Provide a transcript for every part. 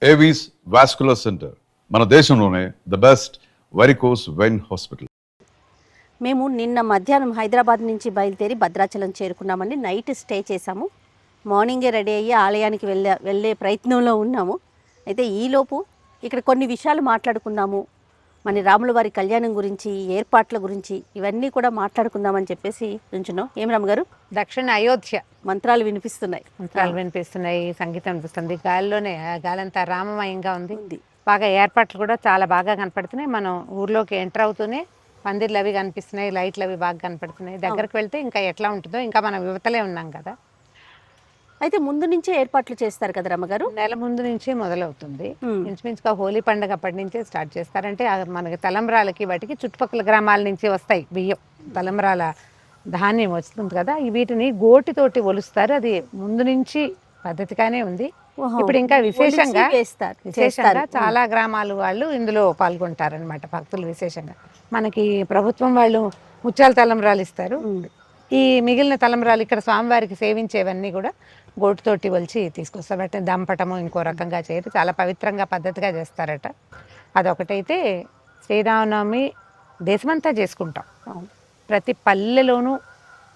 Avis vascular centre, మన దేశంలోనే the best varicose vein hospital. మేము నిన్న మధ్యాహ్నం హైదరాబాద్ నుంచి బయలుదేరి భద్రాచలం చేరుకున్నామండి. నైట్ స్టే చేసాము. మార్నింగే రెడీ అయ్యి ఆలయానికి వెళ్ళే ప్రయత్నంలో ఉన్నాము. అయితే ఈలోపు ఇక్కడ కొన్ని విషయాలు మాట్లాడుకుందాము. మన రాముల వారి కళ్యాణం గురించి, ఏర్పాట్ల గురించి ఇవన్నీ కూడా మాట్లాడుకుందామని చెప్పేసి నుంచున్నాం. ఏం రామగారు? దక్షిణ అయోధ్య మంత్రాలు వినిపిస్తున్నాయి, సంగీతం అనిపిస్తుంది. గాలంతా రామమయంగా ఉంది. బాగా ఏర్పాట్లు కూడా చాలా బాగా కనపడుతున్నాయి. మనం ఊర్లోకి ఎంటర్ అవుతూనే పందిర్లు అవి కనిపిస్తున్నాయి, లైట్లు అవి బాగా కనపడుతున్నాయి. దగ్గరకు వెళ్తే ఇంకా ఎట్లా ఉంటుందో, ఇంకా మనం యువతలే ఉన్నాం కదా. అయితే ముందు నుంచే ఏర్పాట్లు చేస్తారు కదా రమ్మగారు? నెల ముందు నుంచే మొదలవుతుంది. ఇంచుమించుగా హోలీ పండుగ అప్పటి నుంచే స్టార్ట్ చేస్తారంటే మనకి తలంబ్రాలకి వాటికి చుట్టుపక్కల గ్రామాల నుంచి వస్తాయి బియ్యం, తలంబ్రాల ధాన్యం వస్తుంది కదా. వీటిని గోటితోటి ఒలుస్తారు. అది ముందు నుంచి పద్ధతిగానే ఉంది. ఇప్పుడు ఇంకా విశేషంగా చాలా గ్రామాలు వాళ్ళు ఇందులో పాల్గొంటారనమాట, భక్తులు. విశేషంగా మనకి ప్రభుత్వం వాళ్ళు ముత్యాల తలంబ్రాలు ఇస్తారు. ఈ మిగిలిన తలంబ్రాలు ఇక్కడ స్వామివారికి సేవించేవన్నీ కూడా గోటుతోటి ఒలిచి తీసుకొస్తారు. అంటే దంపటము ఇంకో రకంగా చేయరు, చాలా పవిత్రంగా పద్ధతిగా చేస్తారట. అదొకటైతే శ్రీరామనవమి దేశమంతా చేసుకుంటాం. ప్రతి పల్లెలోనూ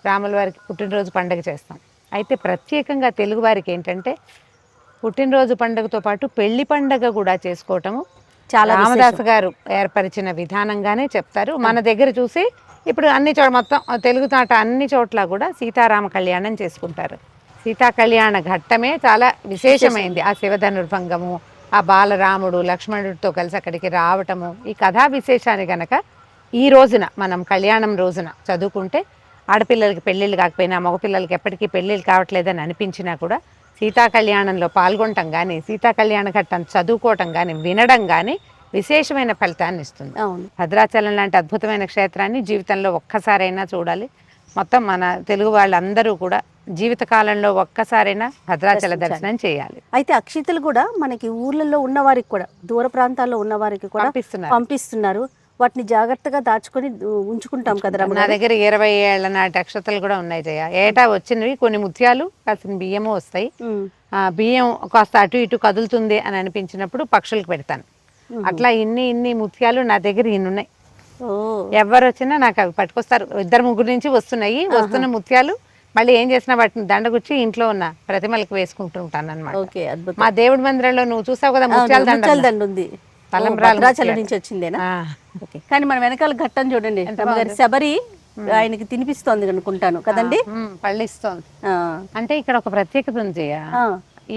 రాముల వారికి పుట్టినరోజు పండుగ చేస్తాం. అయితే ప్రత్యేకంగా తెలుగు వారికి ఏంటంటే పుట్టినరోజు పండుగతో పాటు పెళ్లి పండుగ కూడా చేసుకోవటము చాలా రామదాసు గారు ఏర్పరిచిన విధానంగానే చెప్తారు. మన దగ్గర చూసి ఇప్పుడు అన్ని మొత్తం తెలుగు నాట అన్ని చోట్ల కూడా సీతారామ కళ్యాణం చేసుకుంటారు. సీతా కళ్యాణ ఘట్టమే చాలా విశేషమైంది. ఆ శివధనుర్భంగము, ఆ బాలరాముడు లక్ష్మణుడితో కలిసి అక్కడికి రావటము, ఈ కథా విశేషాన్ని గనక ఈ రోజున మనం కళ్యాణం రోజున చదువుకుంటే ఆడపిల్లలకి పెళ్ళిళ్ళు కాకపోయినా మగపిల్లలకి ఎప్పటికీ పెళ్ళిళ్ళు కావట్లేదని అనిపించినా కూడా సీతా కళ్యాణంలో పాల్గొనటం కానీ, సీతా కళ్యాణ ఘట్టం చదువుకోవటం కానీ, వినడం కానీ విశేషమైన ఫలితాన్ని ఇస్తుంది. భద్రాచలం లాంటి అద్భుతమైన క్షేత్రాన్ని జీవితంలో ఒక్కసారైనా చూడాలి. మొత్తం మన తెలుగు వాళ్ళందరూ కూడా జీవితకాలంలో ఒక్కసారైనా భద్రాచల దర్శనం చేయాలి. అయితే అక్షితలు కూడా మనకి ఊర్లలో ఉన్న వారికి కూడా, దూర ప్రాంతాల్లో ఉన్న వారికి కూడా పంపిస్తున్నారు. వాటిని జాగ్రత్తగా దాచుకొని ఉంచుకుంటాం కదా. నా దగ్గర 20 ఏళ్ల నాటి అక్షతలు కూడా ఉన్నాయి జయ. ఏటా వచ్చినవి కొన్ని ముత్యాలు, కాసిన బియ్యము వస్తాయి. ఆ బియ్యం కాస్త అటు ఇటు కదులుతుంది అని అనిపించినప్పుడు పక్షులకు పెడతాను. అట్లా ఇన్ని ముత్యాలు నా దగ్గర ఉన్నాయి. ఎవరు వచ్చినా నాకు అవి పట్టుకొస్తారు. 2-3 నుంచి వస్తున్నాయి. వస్తున్న ముత్యాలు మళ్ళీ ఏం చేసినా వాటిని దండగుచ్చి ఇంట్లో ఉన్న ప్రతిమలకు వేసుకుంటూ ఉంటాను అనమాట. మా దేవుడి మందిరంలో నువ్వు చూసావు కదా ముత్యాల దండ ఉంది. భద్రాచలం నుంచి వచ్చిందేనా? కానీ మన వెనకాల ఘట్టం చూడండి, శబరి ఆయనకి తినిపిస్తోంది అనుకుంటాను కదండి, పళ్ళిస్తోంది. అంటే ఇక్కడ ఒక ప్రత్యేకత ఉంది.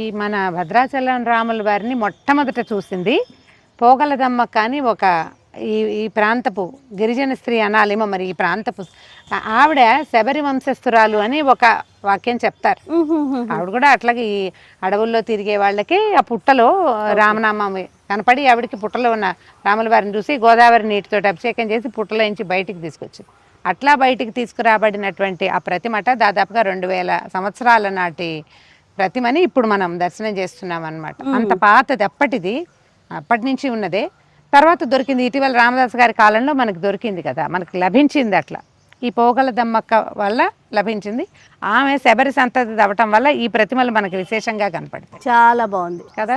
ఈ మన భద్రాచలం రాముల వారిని మొట్టమొదట చూసింది పోగలదమ్మ కానీ ఒక ఈ ప్రాంతపు గిరిజన స్త్రీ అనాలేమో మరి. ఈ ప్రాంతపు ఆవిడ శబరి వంశస్థురాలు అని ఒక వాక్యం చెప్తారు. ఆవిడ కూడా అట్లాగే ఈ అడవుల్లో తిరిగే వాళ్ళకి ఆ పుట్టలో రామనామం కనపడి ఆవిడకి పుట్టలో ఉన్న రాముల వారిని చూసి గోదావరి నీటితో అభిషేకం చేసి పుట్టలో నుంచి బయటికి తీసుకొచ్చింది. అట్లా బయటికి తీసుకురాబడినటువంటి ఆ ప్రతిమట దాదాపుగా 2000 సంవత్సరాల నాటి ప్రతిమని ఇప్పుడు మనం దర్శనం చేస్తున్నాం అన్నమాట. అంత పాతది, అప్పటి నుంచి ఉన్నదే. తర్వాత దొరికింది ఇటీవల రామదాస్ గారి కాలంలో మనకు దొరికింది కదా, మనకు లభించింది. అట్లా ఈ పోగల దమ్మక్క వల్ల లభించింది. ఆమె శబరి సంతతి అవ్వటం వల్ల ఈ ప్రతిమలు మనకు విశేషంగా కనపడతాయి. చాలా బాగుంది కదా.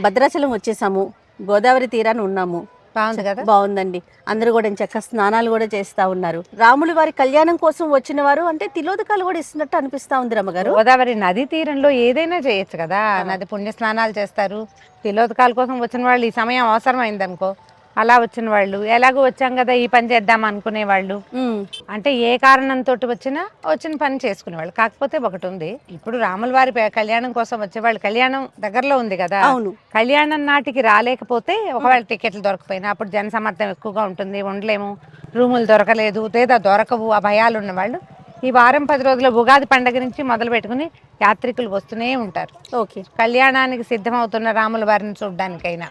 భద్రాచలం వచ్చేసాము, గోదావరి తీరాన్ని ఉన్నాము. బాగుంది కదా, బాగుందండి. అందరూ కూడా చక్కగా స్నానాలు కూడా చేస్తా ఉన్నారు. రాములు వారి కళ్యాణం కోసం వచ్చిన వారు అంటే తిలోదకాలు కూడా ఇస్తున్నట్టు అనిపిస్తా ఉంది రమ్మగారు. గోదావరి నది తీరంలో ఏదైనా చేయొచ్చు కదా, నది పుణ్య స్నానాలు చేస్తారు. తిలోదకాల కోసం వచ్చిన వాళ్ళు ఈ సమయం అవసరమైంది అనుకో, అలా వచ్చిన వాళ్ళు ఎలాగో వచ్చాం కదా ఈ పని చేద్దాం అనుకునే వాళ్ళు, అంటే ఏ కారణంతో వచ్చిన పని చేసుకునేవాళ్ళు. కాకపోతే ఒకటి ఉంది, ఇప్పుడు రాముల వారి కళ్యాణం కోసం వచ్చేవాళ్ళు కళ్యాణం దగ్గరలో ఉంది కదా, కళ్యాణం నాటికి రాలేకపోతే ఒకవేళ టికెట్లు దొరకపోయినా అప్పుడు జనసమర్థం ఎక్కువగా ఉంటుంది, ఉండలేము, రూములు దొరకలేదు లేదా దొరకవు, ఆ భయాలు ఉన్నవాళ్ళు ఈ వారం 10 రోజుల ఉగాది పండుగ నుంచి మొదలు పెట్టుకుని యాత్రికులు వస్తూనే ఉంటారు. కళ్యాణానికి సిద్ధమవుతున్న రాముల వారిని చూడడానికైనా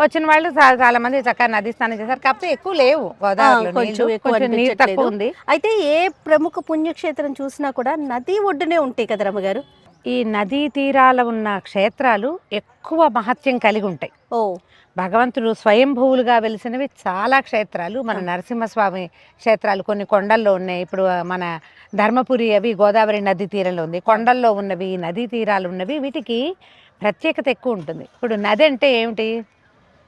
వచ్చిన వాళ్ళు చాలా మంది చక్కగా నది స్నానం చేశారు. కాకపోతే ఎక్కువ లేవు గోదావరిలో, నీరు తక్కువ ఉంది. అయితే ఏ ప్రముఖ పుణ్యక్షేత్రం చూసినా కూడా నది ఒడ్డునే ఉంటాయి కదా రమ్మగారు. ఈ నదీ తీరాల ఉన్న క్షేత్రాలు ఎక్కువ మహత్యం కలిగి ఉంటాయి. ఓ భగవంతుడు స్వయంభూవులుగా వెలిసినవి చాలా క్షేత్రాలు. మన నరసింహస్వామి క్షేత్రాలు కొన్ని కొండల్లో ఉన్నాయి. ఇప్పుడు మన ధర్మపురి అవి గోదావరి నదీ తీరంలో ఉంది. కొండల్లో ఉన్నవి, నదీ తీరాలు ఉన్నవి, వీటికి ప్రత్యేకత ఎక్కువ ఉంటుంది. ఇప్పుడు నది అంటే ఏమిటి?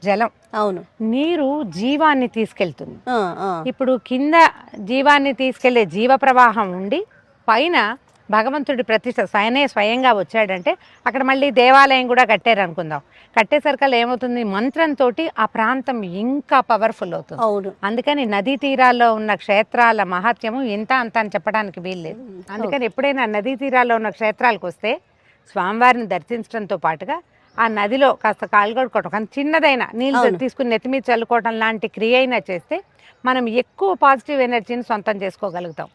జలం. అవును, నీరు జీవాన్ని తీసుకెళ్తుంది. ఆ, ఆ. ఇప్పుడు కింద జీవాన్ని తీసుకెళ్లే జీవ ప్రవాహం ఉండి పైన భగవంతుడి ప్రతిష్ట స్వయంగా వచ్చాడంటే అక్కడ మళ్ళీ దేవాలయం కూడా కట్టారు అనుకుందాం. కట్టేసరికల్లా ఏమవుతుంది, మంత్రంతో ఆ ప్రాంతం ఇంకా పవర్ఫుల్ అవుతుంది. అవును, అందుకని నదీ తీరాల్లో ఉన్న క్షేత్రాల మహత్యము ఇంత అంత అని చెప్పడానికి వీల్లేదు. అందుకని ఎప్పుడైనా నదీ తీరాల్లో ఉన్న క్షేత్రాలకు వస్తే స్వామివారిని దర్శించడంతో పాటుగా ఆ నదిలో కాస్త కాలు కడుక్కోవటం, కానీ చిన్నదైనా నీళ్ళు తీసుకుని నెత్తిమీ చల్లుకోవటం లాంటి క్రియ అయినా చేస్తే మనం ఎక్కువ పాజిటివ్ ఎనర్జీని సొంతం చేసుకోగలుగుతాం.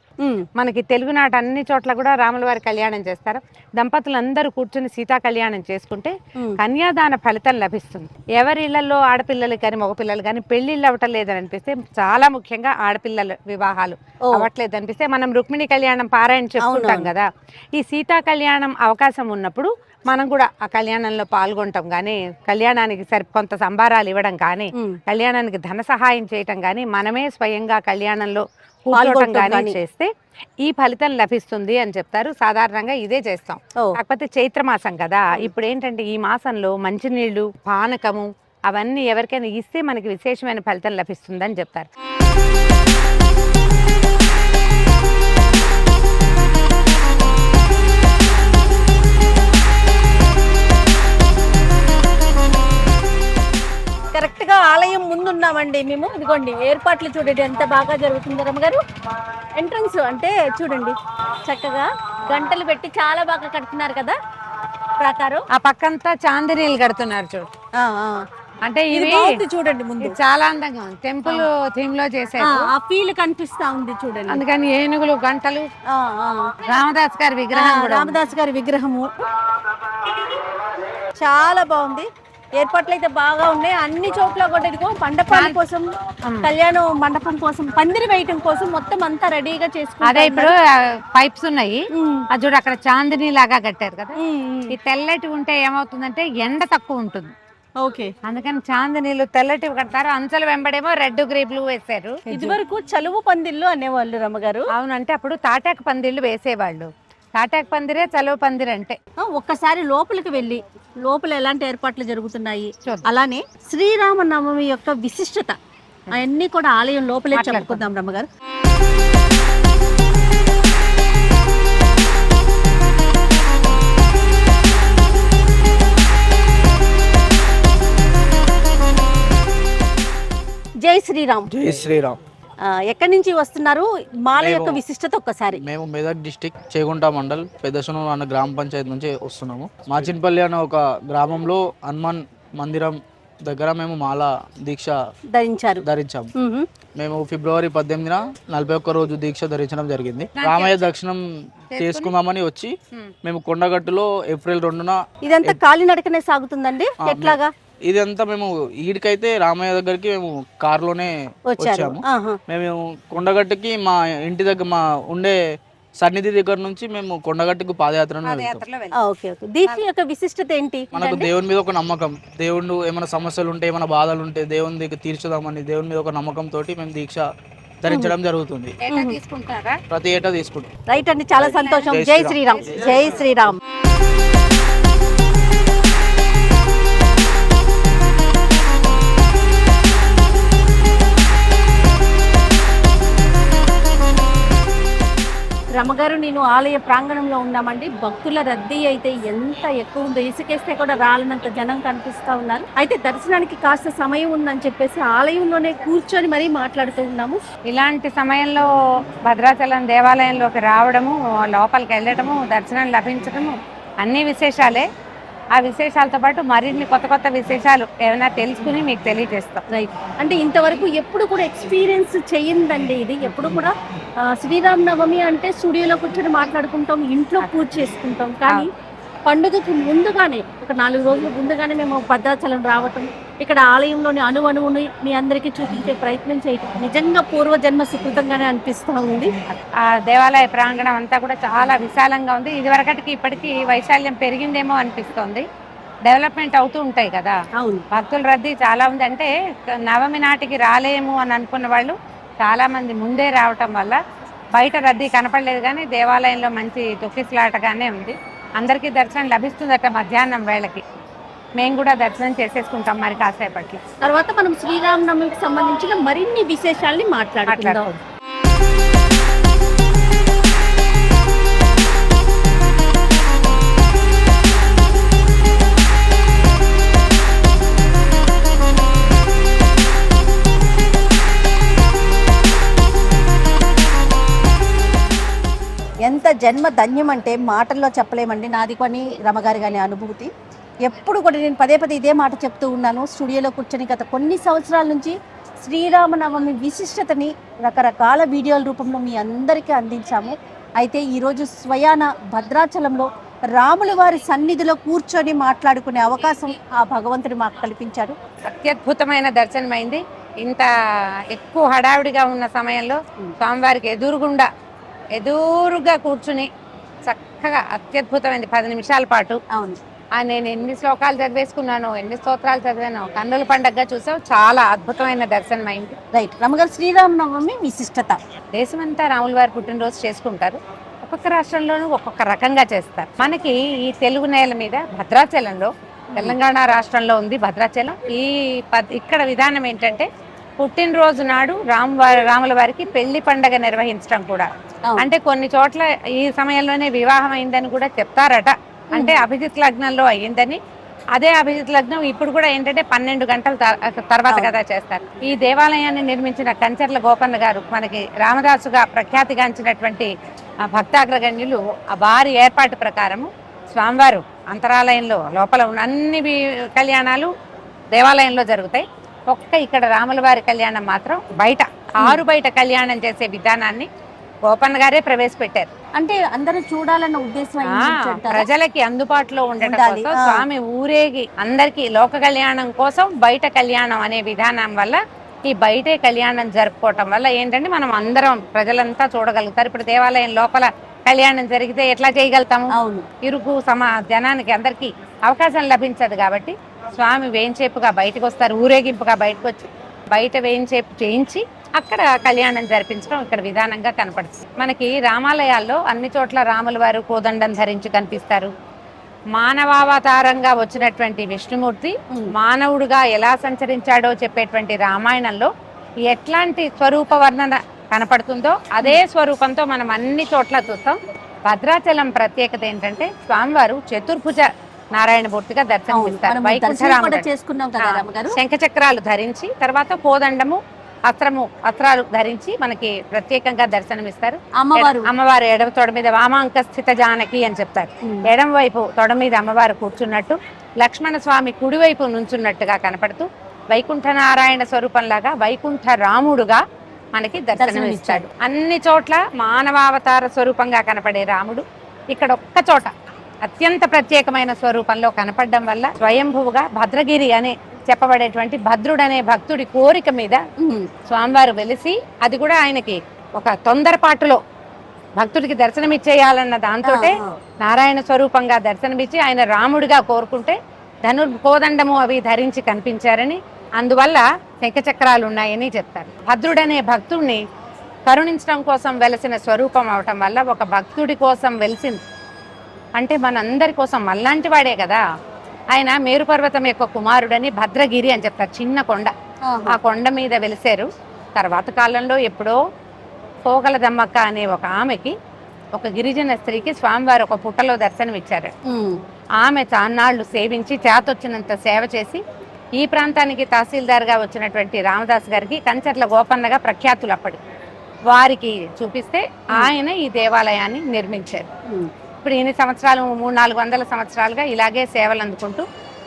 మనకి తెలుగునాట అన్ని చోట్ల కూడా రాముల వారి కళ్యాణం చేస్తారు. దంపతులందరూ కూర్చుని సీతా కళ్యాణం చేసుకుంటే కన్యాదాన ఫలితం లభిస్తుంది. ఎవరి ఇళ్లలో ఆడపిల్లలు కానీ మగపిల్లలు కానీ పెళ్లిళ్ళు అవ్వటం లేదని అనిపిస్తే, చాలా ముఖ్యంగా ఆడపిల్లల వివాహాలు అవ్వట్లేదు అనిపిస్తే మనం రుక్మిణి కళ్యాణం పారాయణ చెప్పుకుంటాం కదా. ఈ సీతా కళ్యాణం అవకాశం ఉన్నప్పుడు మనం కూడా ఆ కళ్యాణంలో పాల్గొనటం కానీ, కళ్యాణానికి కొంత సంభారాలు ఇవ్వడం కానీ, కళ్యాణానికి ధన సహాయం చేయటం కానీ, మనమే స్వయంగా కళ్యాణంలో కూర్చోవటం కానీ చేస్తే ఈ ఫలితం లభిస్తుంది అని చెప్తారు. సాధారణంగా ఇదే చేస్తాం. కాకపోతే చైత్రమాసం కదా, ఇప్పుడు ఏంటంటే ఈ మాసంలో మంచినీళ్లు, పానకము అవన్నీ ఎవరికైనా ఇస్తే మనకి విశేషమైన ఫలితం లభిస్తుంది అని చెప్తారు. కరెక్ట్ గా ఆలయం ముందున్నామండి మేము. ఇదిగోండి ఏర్పాట్లు చూడండి ఎంత బాగా జరుగుతుంది రమ్మగారు. ఎంట్రన్స్ అంటే చూడండి చక్కగా గంటలు పెట్టి చాలా బాగా కడుతున్నారు కదా ప్రకారం. ఆ పక్కంతా చాందినీలు కడుతున్నారు చూడు. అంటే ఇది చూడండి ముందు చాలా అందంగా ఉంది. టెంపుల్ థీమ్ లో చేశారు. ఆ ఫీల్ కనిపిస్తా ఉంది చూడండి. అందుకని ఏనుగులు, గంటలు, రామదాస్ గారి విగ్రహం, రామదాస్ గారి విగ్రహము చాలా బాగుంది. ఏర్పాట్లు అయితే బాగా ఉన్నాయి అన్ని చోట్ల. కూడా ఇదిగో మండపం కోసం, కళ్యాణ మండపం కోసం, పందిరి వేయటం కోసం మొత్తం అంతా రెడీగా చేసుకున్నారు. అదే ఇప్పుడు పైప్స్ ఉన్నాయి, అది చూడు అక్కడ చాందిని లాగా కట్టారు కదా. ఈ తెల్లటి ఉంటే ఏమవుతుందంటే ఎండ తక్కువ ఉంటుంది. ఓకే, అందుకని చాందినీలు తెల్లటివి కడతారు. అంచెల వెంబడేమో రెడ్ గ్రే బ్లూ వేశారు. ఇది వరకు చలువు పందిళ్ళు అనేవాళ్ళు రమ్మగారు. అవునంటే అప్పుడు తాటాకు పందిళ్ళు వేసేవాళ్ళు. తాటాకు పందిరే చలువ పందిరి అంటే. ఒక్కసారి లోపలికి వెళ్ళి లోపల ఎలాంటి ఏర్పాట్లు జరుగుతున్నాయి, అలానే శ్రీరామనవమి యొక్క విశిష్టత అవన్నీ కూడా ఆలయం లోపలే చెప్పుకుందాం రమ్మగారు. జై శ్రీరామ్. జై శ్రీరామ్. ఎక్కడి నుంచి వస్తున్నారు? మాల యొక్క విశిష్టత ఒక్కసారి. మేము మెదక్ డిస్టిక్ చేగుంట మండల్ పెద్దసనూరు అన్న గ్రామ పంచాయతీ నుంచి వస్తున్నాము. మాచిన్పల్లి అనే ఒక గ్రామంలో హనుమాన్ మందిరం దగ్గర మేము మాల దీక్ష ధరించాము. మేము ఫిబ్రవరి 18న 41 రోజు దీక్ష ధరించడం జరిగింది. రామయ్య దర్శనం చేసుకుందామని వచ్చి మేము కొండగట్టులో ఏప్రిల్ 2న. ఇదంతా కాలినడకనే సాగుతుందండి ఎట్లాగా? ఇదంతా మేము ఈడికైతే రామయ్య దగ్గరికి మేము కారులోనే వచ్చాము. మేము కొండగట్టుకి మా ఇంటి దగ్గర మా ఉండే సన్నిధి దగ్గర నుంచి మేము కొండగట్టుకు పాదయాత్రను దీక్ష యొక్క విశిష్టత ఏంటి? మనకు దేవుని మీద ఒక నమ్మకం. దేవుడు ఏమైనా సమస్యలు ఉంటే, ఏమైనా బాధలు ఉంటే దేవుని దగ్గర తీర్చుదామని దేవుని మీద ఒక నమ్మకం తోటి మేము దీక్ష ధరించడం జరుగుతుంది. ప్రతి ఏటా తీసుకుంటాం. రైట్ అండి, చాలా సంతోషం. జై శ్రీరామ్. జై శ్రీరామ్. రమ్మగారు, నేను ఆలయ ప్రాంగణంలో ఉన్నామండి. భక్తుల రద్దీ అయితే ఎంత ఎక్కువ ఉందో, ఇసుకేస్తే కూడా రాలనంత జనం కనిపిస్తా ఉన్నారు. అయితే దర్శనానికి కాస్త సమయం ఉందని చెప్పేసి ఆలయంలోనే కూర్చొని మరీ మాట్లాడుతూ ఉన్నాము. ఇలాంటి సమయంలో భద్రాచలం దేవాలయంలోకి రావడము, లోపలికి వెళ్ళడము, దర్శనం లభించడము అన్ని విశేషాలే. ఆ విశేషాలతో పాటు మరిన్ని కొత్త కొత్త విశేషాలు ఏమైనా తెలుసుకుని మీకు తెలియజేస్తాం. రైట్. అంటే ఇంతవరకు ఎప్పుడు కూడా ఎక్స్పీరియన్స్ చెయ్యిందండి ఇది. ఎప్పుడు కూడా శ్రీరామనవమి అంటే స్టూడియోలో కూర్చొని మాట్లాడుకుంటాం, ఇంట్లో పూజ చేసుకుంటాం. కానీ పండుగకి ముందుగానే ఒక 4 రోజుల ముందుగానే మేము భద్రాచలం రావటం, ఇక్కడ ఆలయంలోని అణువుని మీ అందరికీ చూపించే ప్రయత్నం చేయటం నిజంగా పూర్వజన్మ సుకృతంగానే అనిపిస్తూ ఉంది. ఆ దేవాలయ ప్రాంగణం అంతా కూడా చాలా విశాలంగా ఉంది. ఇదివరకటికి ఇప్పటికీ వైశాల్యం పెరిగిందేమో అనిపిస్తోంది. డెవలప్మెంట్ అవుతూ ఉంటాయి కదా. అవును, భక్తుల రద్దీ చాలా ఉంది. అంటే నవమి నాటికి రాలేము అని అనుకున్న వాళ్ళు చాలా మంది ముందే రావటం వల్ల బయట రద్దీ కనపడలేదు, కానీ దేవాలయంలో మంచి తొక్కిసలాటగానే ఉంది. అందరికీ దర్శనం లభిస్తుందట మధ్యాహ్నం వేళకి. మేము కూడా దర్శనం చేసేసుకుంటాం మరి కాసేపట్లో. తర్వాత మనం శ్రీరామనవమికి సంబంధించిన మరిన్ని విశేషాల్ని మాట్లాడుకుందాం. ఎంత జన్మ ధన్యం అంటే మాటల్లో చెప్పలేమండి. నాది కానీ రమగారి కానీ అనుభూతి. ఎప్పుడు కూడా నేను పదే పదే ఇదే మాట చెప్తూ ఉన్నాను. స్టూడియోలో కూర్చొని గత కొన్ని సంవత్సరాల నుంచి శ్రీరామనవమి విశిష్టతని రకరకాల వీడియోల రూపంలో మీ అందరికీ అందించాము. అయితే ఈరోజు స్వయాన భద్రాచలంలో రాముల వారి సన్నిధిలో కూర్చొని మాట్లాడుకునే అవకాశం ఆ భగవంతుడు మాకు కల్పించారు. అత్యద్భుతమైన దర్శనమైంది. ఇంత ఎక్కువ హడావిడిగా ఉన్న సమయంలో స్వామివారికి ఎదురుగా కూర్చుని చక్కగా అత్యద్భుతమైంది 10 నిమిషాల పాటు. అవును, నేను ఎన్ని శ్లోకాలు చదివేసుకున్నాను, ఎన్ని స్తోత్రాలు చదివాను. కన్నుల పండగగా చూసావు. చాలా అద్భుతమైన దర్శనం అయింది. రైట్ రమగారు, శ్రీరామనవమి విశిష్టత. దేశమంతా రాముల వారి పుట్టినరోజు చేసుకుంటారు. ఒక్కొక్క రాష్ట్రంలోనూ ఒక్కొక్క రకంగా చేస్తారు. మనకి ఈ తెలుగు నేల మీద భద్రాచలంలో, తెలంగాణ రాష్ట్రంలో ఉంది భద్రాచలం. ఇక్కడ విధానం ఏంటంటే పుట్టినరోజు నాడు రాముల వారికి పెళ్లి పండగ నిర్వహించడం కూడా. అంటే కొన్ని చోట్ల ఈ సమయంలోనే వివాహం అయిందని కూడా చెప్తారట. అంటే అభిజిత్ లగ్నంలో అయ్యిందని. అదే అభిజిత్ లగ్నం ఇప్పుడు కూడా ఏంటంటే 12 గంటల తర్వాత కదా చేస్తారు. ఈ దేవాలయాన్ని నిర్మించిన కంచర్ల గోపన్న గారు మనకి రామదాసుగా ప్రఖ్యాతిగాంచినటువంటి భక్తాగ్రగణ్యులు. వారి ఏర్పాటు ప్రకారము స్వామివారు అంతరాలయంలో లోపల ఉన్న అన్ని కళ్యాణాలు దేవాలయంలో జరుగుతాయి. ఒక్క ఇక్కడ రాముల వారి కళ్యాణం మాత్రం బయట ఆరు బయట కళ్యాణం చేసే విధానాన్ని గోపన్న గారే ప్రవేశపెట్టారు. అంటే అందరూ చూడాలన్న ఉద్దేశం ప్రజలకి అందుబాటులో ఉండటం కోసం స్వామి ఊరేగి అందరికి లోక కళ్యాణం కోసం బయట కళ్యాణం అనే విధానం వల్ల ఈ బయటే కళ్యాణం జరుపుకోవటం వల్ల ఏంటంటే మనం అందరం ప్రజలంతా చూడగలుగుతారు. ఇప్పుడు దేవాలయం లోపల కళ్యాణం జరిగితే ఎట్లా చేయగలుగుతాము? ఇరుకు జనానికి అందరికి అవకాశం లభించదు. కాబట్టి స్వామి వేయించేపుగా బయటకు వస్తారు, ఊరేగింపుగా బయటకు వచ్చి బయట వేయించేపు చేయించి అక్కడ కళ్యాణం జరిపించడం ఇక్కడ విధానంగా కనపడుతుంది. మనకి రామాలయాల్లో అన్ని చోట్ల రాముల వారు కోదండం ధరించి కనిపిస్తారు. మానవావతారంగా వచ్చినటువంటి విష్ణుమూర్తి మానవుడుగా ఎలా సంచరించాడో చెప్పేటువంటి రామాయణంలో ఎట్లాంటి స్వరూప వర్ణన కనపడుతుందో అదే స్వరూపంతో మనం అన్ని చోట్ల చూస్తాం. భద్రాచలం ప్రత్యేకత ఏంటంటే స్వామివారు చతుర్భుజ నారాయణమూర్తిగా దర్శనమిస్తారు. వైకుంఠరాముడు శంఖచక్రాలు ధరించి, తర్వాత కోదండము అస్త్రాలు ధరించి మనకి ప్రత్యేకంగా దర్శనమిస్తారు. అమ్మవారు ఎడమ తొడ మీద వామాంక స్థిత జానకి అని చెప్తారు. ఎడమ వైపు తొడ మీద అమ్మవారు కూర్చున్నట్టు, లక్ష్మణ స్వామి కుడివైపు నుంచున్నట్టుగా కనపడుతూ వైకుంఠ నారాయణ స్వరూపంలాగా వైకుంఠ రాముడుగా మనకి దర్శనమిస్తాడు. అన్ని చోట్ల మానవావతార స్వరూపంగా కనపడే రాముడు ఇక్కడ ఒక్క చోట అత్యంత ప్రత్యేకమైన స్వరూపంలో కనపడడం వల్ల స్వయంభువుగా భద్రగిరి అనే చెప్పబడేటువంటి భద్రుడనే భక్తుడి కోరిక మీద స్వామివారు వెలిసి, అది కూడా ఆయనకి ఒక తొందరపాటులో భక్తుడికి దర్శనమిచ్చేయాలన్న దాంతో నారాయణ స్వరూపంగా దర్శనమిచ్చి ఆయన రాముడిగా కోరుకుంటే కోదండము అవి ధరించి కనిపించారని, అందువల్ల శంఖచక్రాలు ఉన్నాయని చెప్తారు. భద్రుడనే భక్తుడిని కరుణించడం కోసం వెలసిన స్వరూపం అవటం వల్ల ఒక భక్తుడి కోసం వెలిసింది. అంటే మనందరి కోసం మళ్ళాంటి వాడే కదా ఆయన. మేరుపర్వతం యొక్క కుమారుడని భద్రగిరి అని చెప్తారు. చిన్న కొండ, ఆ కొండ మీద వెలిసారు. తర్వాత కాలంలో ఎప్పుడో పోగల దమ్మక్క అనే ఒక ఆమెకి, ఒక గిరిజన స్త్రీకి స్వామివారు ఒక పుట్టలో దర్శనం ఇచ్చారు. ఆమె చాన్నాళ్లు సేవించి చేతొచ్చినంత సేవ చేసి ఈ ప్రాంతానికి తహసీల్దార్గా వచ్చినటువంటి రామదాస్ గారికి కంచర్ల గోపన్నగా ప్రఖ్యాతులు అప్పటి వారికి చూపిస్తే ఆయన ఈ దేవాలయాన్ని నిర్మించారు. ఇప్పుడు ఎన్ని సంవత్సరాలు, 300-400 సంవత్సరాలుగా ఇలాగే సేవలు అందుకుంటూ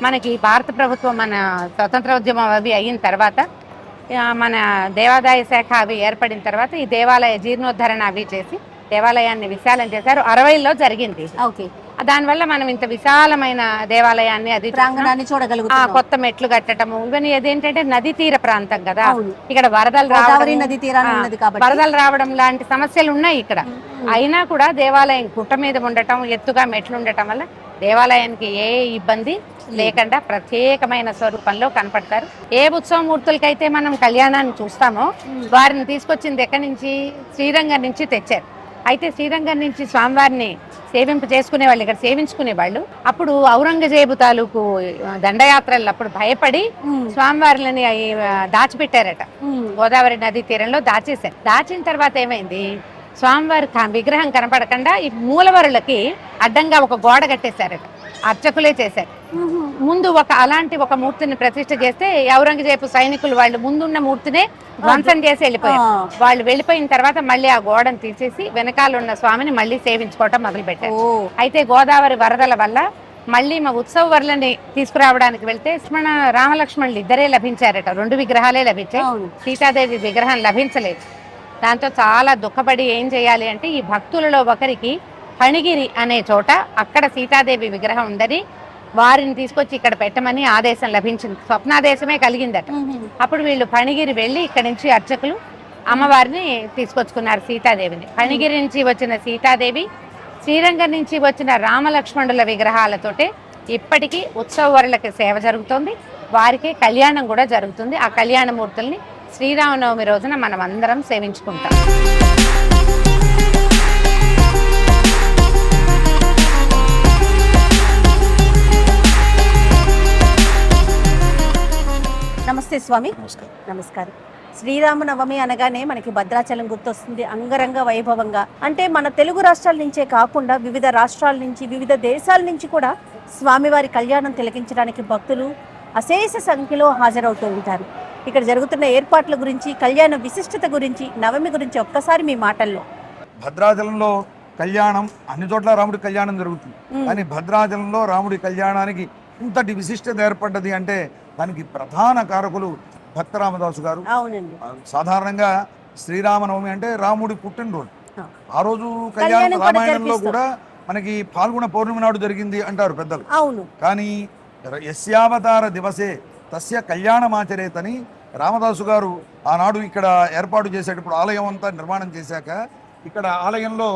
మనకి భారత ప్రభుత్వం మన స్వతంత్రోద్యమం అవి అయిన తర్వాత, మన దేవాదాయ శాఖ అవి ఏర్పడిన తర్వాత ఈ దేవాలయ జీర్ణోద్ధరణ అవి చేసి దేవాలయాన్ని విశాలం చేశారు. 60లో జరిగింది. దానివల్ల మనం ఇంత విశాలమైన దేవాలయాన్ని అది ప్రాంగణాన్ని చూడగలుగుతాం. కొత్త మెట్లు కట్టడము ఇవన్నీ అదేంటంటే నది తీర ప్రాంతం కదా, ఇక్కడ వరదలు గోదావరి నది తీరాన్ని ఉన్నది కాబట్టి వరదలు రావడం లాంటి సమస్యలు ఉన్నాయి ఇక్కడ. అయినా కూడా దేవాలయం గుట్ట మీద ఉండటం, ఎత్తుగా మెట్లు ఉండటం వల్ల దేవాలయానికి ఏ ఇబ్బంది లేకుండా ప్రత్యేకమైన స్వరూపంలో కనపడతారు. ఏ ఉత్సవమూర్తులకైతే మనం కళ్యాణాన్ని చూస్తామో వారిని తీసుకొచ్చింది ఎక్కడి నుంచి, శ్రీరంగం నుంచి తెచ్చారు. అయితే శ్రీరంగం నుంచి స్వామివారిని సేవింపు చేసుకునే వాళ్ళు, ఇక్కడ సేవించుకునే వాళ్ళు. అప్పుడు ఔరంగజేబు తాలూకు దండయాత్రలు అప్పుడు భయపడి స్వామివారిని దాచిపెట్టారట, గోదావరి నది తీరంలో దాచేశారు. దాచిన తర్వాత ఏమైంది, స్వామివారి విగ్రహం కనపడకుండా ఈ మూలవరులకి అడ్డంగా ఒక గోడ కట్టేశారట, అర్చకులే చేశారు. ముందు అలాంటి ఒక మూర్తిని ప్రతిష్ఠ చేస్తే ఔరంగజేబు సైనికులు వాళ్ళు ముందున్న మూర్తినే ధ్వంసం చేసి వెళ్ళిపోయారు. వాళ్ళు వెళ్ళిపోయిన తర్వాత మళ్ళీ ఆ గోడను తీసేసి వెనకాల ఉన్న స్వామిని మళ్ళీ సేవించుకోవటం మొదలు పెట్టారు. అయితే గోదావరి వరదల వల్ల మళ్ళీ మా ఉత్సవ వరలని తీసుకురావడానికి వెళ్తే రామలక్ష్మణులు ఇద్దరే లభించారట, 2 విగ్రహాలే లభించాయి, సీతాదేవి విగ్రహం లభించలేదు. దాంతో చాలా దుఃఖపడి ఏం చేయాలి అంటే ఈ భక్తులలో ఒకరికి ఫణిగిరి అనే చోట అక్కడ సీతాదేవి విగ్రహం ఉందని వారిని తీసుకొచ్చి ఇక్కడ పెట్టమని ఆదేశం లభించింది, స్వప్నాదేశమే కలిగిందట. అప్పుడు వీళ్ళు ఫణిగిరి వెళ్ళి ఇక్కడ నుంచి అర్చకులు అమ్మవారిని తీసుకొచ్చుకున్నారు, సీతాదేవిని. ఫణిగిరి నుంచి వచ్చిన సీతాదేవి, శ్రీరంగం నుంచి వచ్చిన రామలక్ష్మణుల విగ్రహాలతోటే ఇప్పటికీ ఉత్సవరులకి సేవ జరుగుతుంది, వారికి కళ్యాణం కూడా జరుగుతుంది. ఆ కళ్యాణమూర్తుల్ని శ్రీరామనవమి రోజున మనం అందరం సేవించుకుంటాం. నమస్తే స్వామి. నమస్కారం. శ్రీరామనవమి అనగానే మనకి భద్రాచలం గుర్తొస్తుంది, అంగరంగ వైభవంగా. అంటే మన తెలుగు రాష్ట్రాల నుంచే కాకుండా వివిధ రాష్ట్రాల నుంచి, వివిధ దేశాల నుంచి కూడా స్వామివారి కళ్యాణం తిలకించడానికి భక్తులు అశేష సంఖ్యలో హాజరవుతూ ఉంటారు. ఇక్కడ జరుగుతున్న ఏర్పాట్ల గురించి, కళ్యాణ విశిష్టత గురించి, నవమి గురించి ఒక్కసారి మీ మాటల్లో. భద్రాచలంలో కళ్యాణం అన్ని చోట్ల రాముడి కళ్యాణం జరుగుతుంది, కానీ భద్రాచలంలో రాముడి కళ్యాణానికి ఇంతటి విశిష్టత ఏర్పడ్డది అంటే దానికి ప్రధాన కారకులు భక్త రామదాసు గారు. అవునండి. సాధారణంగా శ్రీరామనవమి అంటే రాముడి పుట్టినరోజు. ఆ రోజు కళ్యాణం రామాయణంలో కూడా మనకి పాల్గొన పౌర్ణమి నాడు జరిగింది అంటారు పెద్దలు. అవును. కానీ యస్యావతార దివసే తస్య కళ్యాణమాచరేతని రామదాసు గారు ఆనాడు ఇక్కడ ఏర్పాటు చేసేటప్పుడు ఆలయం అంతా నిర్మాణం చేశాక ఇక్కడ ఆలయంలో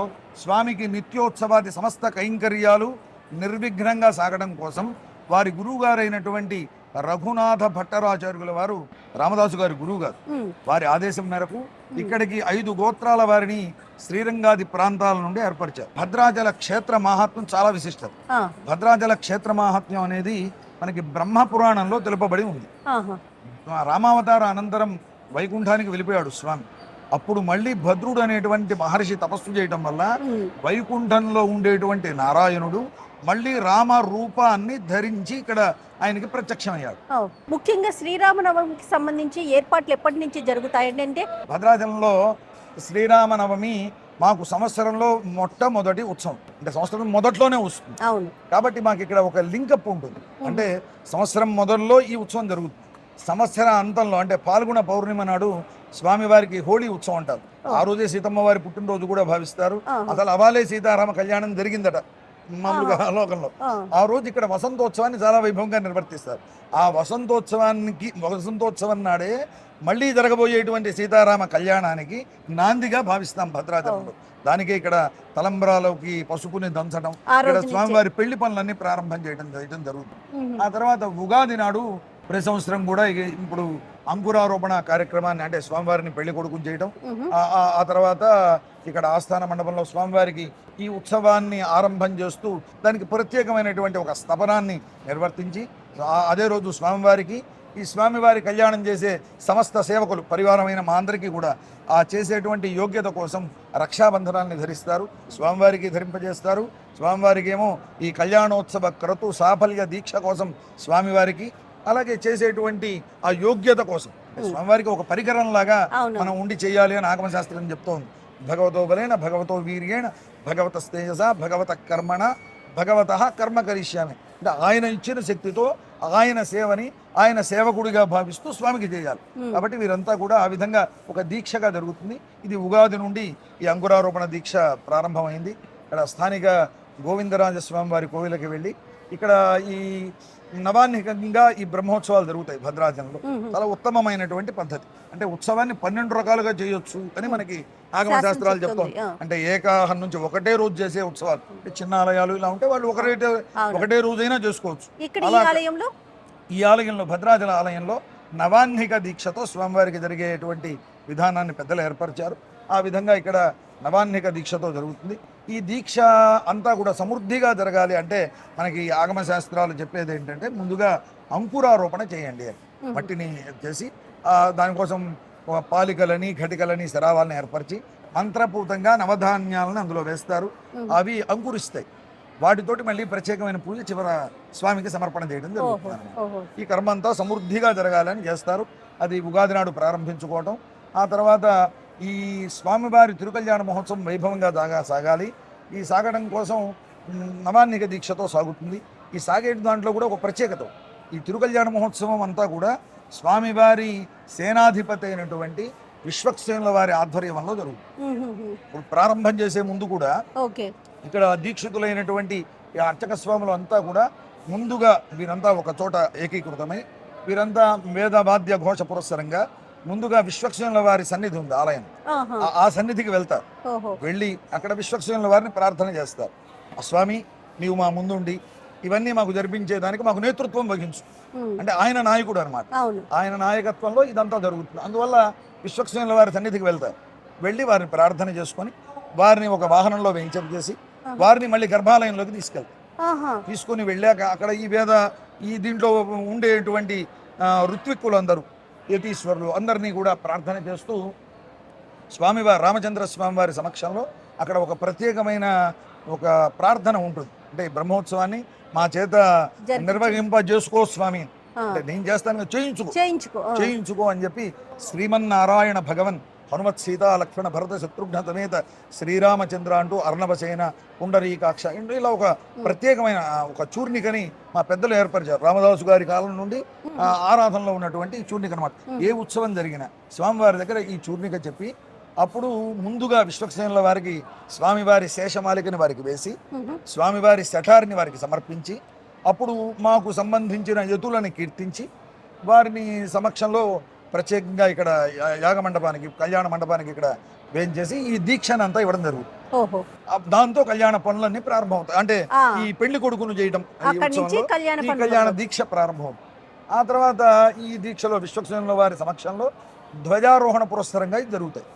స్వామికి నిత్యోత్సవాది సమస్త కైంకర్యాలు నిర్విఘ్నంగా సాగడం కోసం వారి గురువు గారైనటువంటి రఘునాథ భట్టరాచార్యుల వారు, రామదాసు గారి గురువు గారు, వారి ఆదేశం మేరకు ఇక్కడికి 5 గోత్రాల వారిని శ్రీరంగాది ప్రాంతాల నుండి ఏర్పరిచారు. భద్రాచల క్షేత్ర మహాత్మ్యం చాలా విశిష్టత. భద్రాచల క్షేత్ర మహాత్మ్యం అనేది మనకి బ్రహ్మ పురాణంలో తెలుపబడి ఉంది. రామావతార అనంతరం వైకుంఠానికి వెళ్ళిపోయాడు స్వామి. అప్పుడు మళ్ళీ భద్రుడు అనేటువంటి మహర్షి తపస్సు చేయటం వల్ల వైకుంఠంలో ఉండేటువంటి నారాయణుడు మళ్ళీ రామ రూపాన్ని ధరించి ఇక్కడ ఆయనకి ప్రత్యక్షమయ్యాడు. ముఖ్యంగా శ్రీరామనవమికి సంబంధించి ఏర్పాట్లు ఎప్పటి నుంచి జరుగుతాయండి? అంటే భద్రాచలంలో శ్రీరామనవమి మాకు సంవత్సరంలో మొట్టమొదటి ఉత్సవం, అంటే సంవత్సరం మొదట్లోనే వస్తుంది. అవును. కాబట్టి మాకు ఇక్కడ ఒక లింకప్ ఉంటుంది. అంటే సంవత్సరం మొదల్లో ఈ ఉత్సవం జరుగుతుంది, సంవత్సర అంతంలో అంటే పాల్గొన పౌర్ణిమ నాడు స్వామివారికి హోళీ ఉత్సవం అంటారు. ఆ రోజే సీతమ్మ వారి పుట్టినరోజు కూడా భావిస్తారు. అసలు అవాలే సీతారామ కళ్యాణం జరిగిందట మామూలుగా లోకంలో. ఆ రోజు ఇక్కడ వసంతోత్సవాన్ని చాలా వైభవంగా నిర్వర్తిస్తారు. ఆ వసంతోత్సవం నాడే మళ్ళీ జరగబోయేటువంటి సీతారామ కళ్యాణానికి నాందిగా భావిస్తాం భద్రాచలంలో. దానికే ఇక్కడ తలంబ్రాలోకి పసుపుని దంచడం, ఇక్కడ స్వామివారి పెళ్లి పనులన్నీ ప్రారంభం చేయడం జరుగుతుంది. ఆ తర్వాత ఉగాది నాడు ప్రతి సంవత్సరం కూడా ఇప్పుడు అంకురారోపణ కార్యక్రమాన్ని, అంటే స్వామివారిని పెళ్లి కొడుకుని చేయడం, ఆ తర్వాత ఇక్కడ ఆస్థాన మండపంలో స్వామివారికి ఈ ఉత్సవాన్ని ఆరంభం చేస్తూ దానికి ప్రత్యేకమైనటువంటి ఒక స్తపనాన్ని నిర్వర్తించి అదే రోజు స్వామివారికి ఈ స్వామివారి కళ్యాణం చేసే సమస్త సేవకులు పరివారమైన మా అందరికీ కూడా ఆ చేసేటువంటి యోగ్యత కోసం రక్షాబంధనాన్ని ధరిస్తారు, స్వామివారికి ధరింపజేస్తారు. స్వామివారికి ఏమో ఈ కళ్యాణోత్సవ క్రతు సాఫల్య దీక్ష కోసం స్వామివారికి, అలాగే చేసేటువంటి ఆ యోగ్యత కోసం స్వామివారికి ఒక పరికరం లాగా మనం ఉండి చేయాలి అని ఆగమశాస్త్రం చెప్తోంది. భగవతో బలేన భగవతో వీర్యేణ భగవత తేజస భగవత కర్మణ భగవత కర్మ కరిష్యామి. అంటే ఆయన ఇచ్చిన శక్తితో ఆయన సేవని ఆయన సేవకుడిగా భావిస్తూ స్వామికి చేయాలి. కాబట్టి వీరంతా కూడా ఆ విధంగా ఒక దీక్షగా జరుగుతుంది. ఇది ఉగాది నుండి ఈ అంకురారోపణ దీక్ష ప్రారంభమైంది. ఇక్కడ స్థానిక గోవిందరాజ స్వామి వారి కోవిలకి వెళ్ళి ఇక్కడ ఈ నవాన్నికంగా ఈ బ్రహ్మోత్సవాలు జరుగుతాయి భద్రాచలంలో. చాలా ఉత్తమమైనటువంటి పద్ధతి. అంటే ఉత్సవాన్ని 12 రకాలుగా చేయొచ్చు అని మనకి ఆగమ శాస్త్రాలు చెప్తాం. అంటే ఏకాహం నుంచి ఒకటే రోజు చేసే ఉత్సవాలు, చిన్న ఆలయాలు ఇలా ఉంటే వాళ్ళు ఒకటే రోజైనా చేసుకోవచ్చు. ఈ ఆలయంలో భద్రాచల ఆలయంలో నవాన్నిక దీక్షతో స్వామివారికి జరిగేటువంటి విధానాన్ని పెద్దలు ఏర్పరిచారు. ఆ విధంగా ఇక్కడ నవాన్నిక దీక్షతో జరుగుతుంది. ఈ దీక్ష అంతా కూడా సమృద్ధిగా జరగాలి అంటే మనకి ఆగమ శాస్త్రాలు చెప్పేది ఏంటంటే ముందుగా అంకురారోపణ చేయండి అని. మట్టిని చేసి దానికోసం పాలికలని ఘటికలని శరావాలని ఏర్పరిచి మంత్రపూతంగా నవధాన్యాలను అందులో వేస్తారు. అవి అంకురిస్తాయి. వాటితోటి మళ్ళీ ప్రత్యేకమైన పూజ చివర స్వామికి సమర్పణ చేయడం జరుగుతుంది. ఈ కర్మ అంతా సమృద్ధిగా జరగాలని చేస్తారు. అది ఉగాది నాడు ప్రారంభించుకోవటం. ఆ తర్వాత ఈ స్వామివారి తిరుకల్యాణ మహోత్సవం వైభవంగా సాగాలి. ఈ సాగడం కోసం నవాన్నిక దీక్షతో సాగుతుంది. ఈ సాగే దాంట్లో కూడా ఒక ప్రత్యేకత. ఈ తిరుకల్యాణ మహోత్సవం అంతా కూడా స్వామివారి సేనాధిపతి అయినటువంటి విశ్వక్సేనుల వారి ఆధ్వర్యంలో జరుగుతుంది. ప్రారంభం చేసే ముందు కూడా ఇక్కడ దీక్షితులైనటువంటి అర్చక స్వాములు అంతా కూడా ముందుగా వీరంతా ఒక చోట ఏకీకృతమై వీరంతా వేదవాద్య ఘోష పురస్సరంగా ముందుగా విశ్వక్సేనుల వారి సన్నిధి ఉంది ఆలయం. ఆ సన్నిధికి వెళ్తారు. వెళ్ళి అక్కడ విశ్వక్సేనుల వారిని ప్రార్థన చేస్తారు. స్వామి నీవు మా ముందుండి ఇవన్నీ మాకు జరిపించేదానికి మాకు నేతృత్వం వహించు అంటే ఆయన నాయకుడు అనమాట. ఆయన నాయకత్వంలో ఇదంతా జరుగుతుంది. అందువల్ల విశ్వక్సేనుల వారి సన్నిధికి వెళ్తారు. వెళ్ళి వారిని ప్రార్థన చేసుకొని వారిని ఒక వాహనంలో వేయించేసి వారిని మళ్ళీ గర్భాలయంలోకి తీసుకొని వెళ్ళాక అక్కడ ఈ దీంట్లో ఉండేటువంటి ఋత్విక్కులు అందరూ యతీశ్వరులు అందరినీ కూడా ప్రార్థన చేస్తూ స్వామివారి రామచంద్ర స్వామివారి సమక్షంలో అక్కడ ఒక ప్రత్యేకమైన ఒక ప్రార్థన ఉంటుంది. అంటే బ్రహ్మోత్సవాన్ని మా చేత నిర్వహింపజేసుకో స్వామి అంటే నేను చేస్తాను చేయించుకో అని చెప్పి శ్రీమన్నారాయణ భగవన్ హనుమత్ సీతా లక్ష్మణ భరత శత్రుఘ్న సమేత శ్రీరామచంద్ర అంటూ అర్ణవసేన పుండరీకాక్ష ఇలా ఒక ప్రత్యేకమైన ఒక చూర్ణికని మా పెద్దలు ఏర్పరిచారు. రామదాసు గారి కాలం నుండి ఆరాధనలో ఉన్నటువంటి చూర్ణిక అనమాట. ఏ ఉత్సవం జరిగినా స్వామివారి దగ్గర ఈ చూర్ణిక చెప్పి అప్పుడు ముందుగా విశ్వక్సేనుల వారికి స్వామివారి శేషమాలికని వారికి వేసి స్వామివారి శఠారిని వారికి సమర్పించి అప్పుడు మాకు సంబంధించిన యతులను కీర్తించి వారిని సమక్షంలో ప్రత్యేకంగా ఇక్కడ యాగ మండపానికి కళ్యాణ మండపానికి ఇక్కడ వేయించేసి ఈ దీక్షను అంతా ఇవ్వడం జరుగుతుంది. దాంతో కళ్యాణ పనులన్నీ ప్రారంభమవుతాయి. అంటే ఈ పెళ్లి కొడుకును చేయడం ఈ కళ్యాణ దీక్ష ప్రారంభం. ఆ తర్వాత ఈ దీక్షలో విశ్వక్సేనుల వారి సమక్షంలో ధ్వజారోహణ పురస్సరంగా ఇది జరుగుతాయి.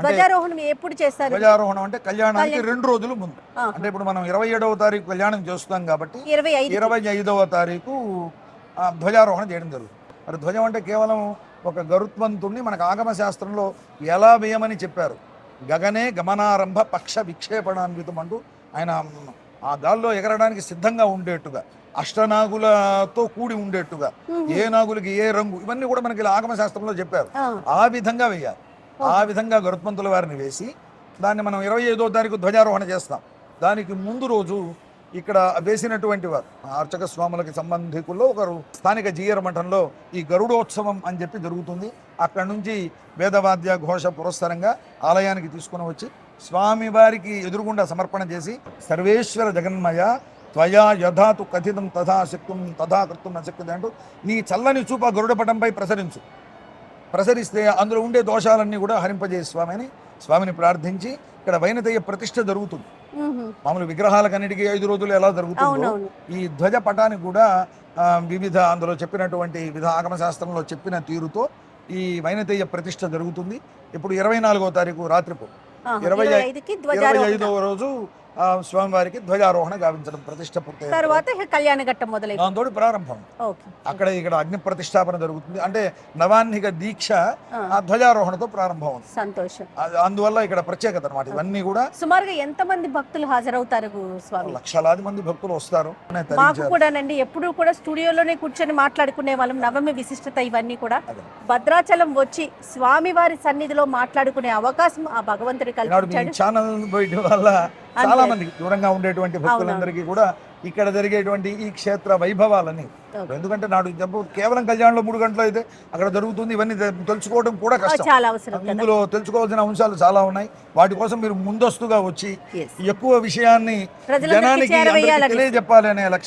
ధ్వజారోహణం అంటే కళ్యాణానికి 2 రోజులు ముందు. అంటే ఇప్పుడు మనం 27వ తారీఖు కళ్యాణం చేస్తాం కాబట్టి 25వ తారీఖు ధ్వజారోహణ చేయడం జరుగుతుంది. మరి ధ్వజం అంటే కేవలం ఒక గరుత్మంతుణ్ణి మనకు ఆగమ శాస్త్రంలో ఎలా వేయమని చెప్పారు. గగనే గమనారంభ పక్ష విక్షేపణాన్వితం అంటూ ఆయన ఆ గాల్లో ఎగరడానికి సిద్ధంగా ఉండేట్టుగా అష్టనాగులతో కూడి ఉండేట్టుగా ఏ నాగులకి ఏ రంగు ఇవన్నీ కూడా మనకి ఆగమ శాస్త్రంలో చెప్పారు. ఆ విధంగా వేయాలి. ఆ విధంగా గరుత్మంతుల వారిని వేసి దాన్ని మనం 25వ తారీఖు ధ్వజారోహణ చేస్తాం. దానికి ముందు రోజు ఇక్కడ వేసినటువంటి వారు అర్చక స్వాములకి సంబంధికుల్లో ఒకరు స్థానిక జీయర మఠంలో ఈ గరుడోత్సవం అని చెప్పి జరుగుతుంది. అక్కడ నుంచి వేదవాద్య ఘోష పురస్సరంగా ఆలయానికి తీసుకుని వచ్చి స్వామివారికి ఎదురుగుండా సమర్పణ చేసి సర్వేశ్వర జగన్మయ త్వయా యథాతు కథితం తథా శక్తుం తథా కర్తుం అశక్తి అంటూ నీ చల్లని చూప గరుడ పటంపై ప్రసరిస్తే అందులో ఉండే దోషాలన్నీ కూడా హరింపజేయ స్వామిని ప్రార్థించి ఇక్కడ వైనతేయ ప్రతిష్ఠ జరుగుతుంది. మామూలు విగ్రహాలకన్నిటికీ 5 రోజులు ఎలా జరుగుతుందో ఈ ధ్వజ పటానికి కూడా వివిధ అందులో చెప్పినటువంటి వివిధ ఆగమ శాస్త్రంలో చెప్పిన తీరుతో ఈ వైనతేయ ప్రతిష్ఠ జరుగుతుంది. ఇప్పుడు 24వ తారీఖు రాత్రిపూట 25వ రోజు స్వామివారికి ధ్వజారోహణ గావించడం ప్రతిష్ట పూర్తి తర్వాత కళ్యాణ ఘట్టం మొదలై దాంతో ప్రారంభం. అక్కడ ఇక్కడ అగ్ని ప్రతిష్టాపన జరుగుతుంది. అంటే నవాన్నిక దీక్ష ఆ ధ్వజారోహణతో ప్రారంభం. సంతోషం. అందువల్ల ఇక్కడ ప్రత్యేకత అన్నమాట. ఇవన్నీ కూడా సుమారుగా ఎంతమంది భక్తులు హాజరవుతారు స్వామి? లక్షలాది మంది భక్తులు వస్తారు. మాకు కూడానండి ఎప్పుడు కూడా స్టూడియోలోనే కూర్చొని మాట్లాడుకునే వాళ్ళం. నవమి విశిష్టత ఇవన్నీ కూడా భద్రాచలం వచ్చి స్వామివారి సన్నిధిలో మాట్లాడుకునే అవకాశం ఆ భగవంతుడి కల్పించాడు. ఛానల్ బయట వల్ల చాలా మంది దూరంగా ఉండేటువంటి భక్తులందరికీ కూడా ఇక్కడ జరిగేటువంటి ఈ క్షేత్ర వైభవాలని, ఎందుకంటే నాడు కేవలం కళ్యాణంలో 3 గంటలు అయితే అక్కడ జరుగుతుంది, ఇవన్నీ తెలుసుకోవడం కూడా కష్టం. చాలా అవసరం కదా. ఇందులో తెలుసుకోవాల్సిన అంశాలు చాలా ఉన్నాయి. వాటి కోసం మీరు ముందస్తుగా వచ్చి Yes. ఎక్కువ విషయాన్ని ప్రజలందరికీ జనానికి చేరవేయాలని. తెలియజెప్పాలి అనే లక్ష్యం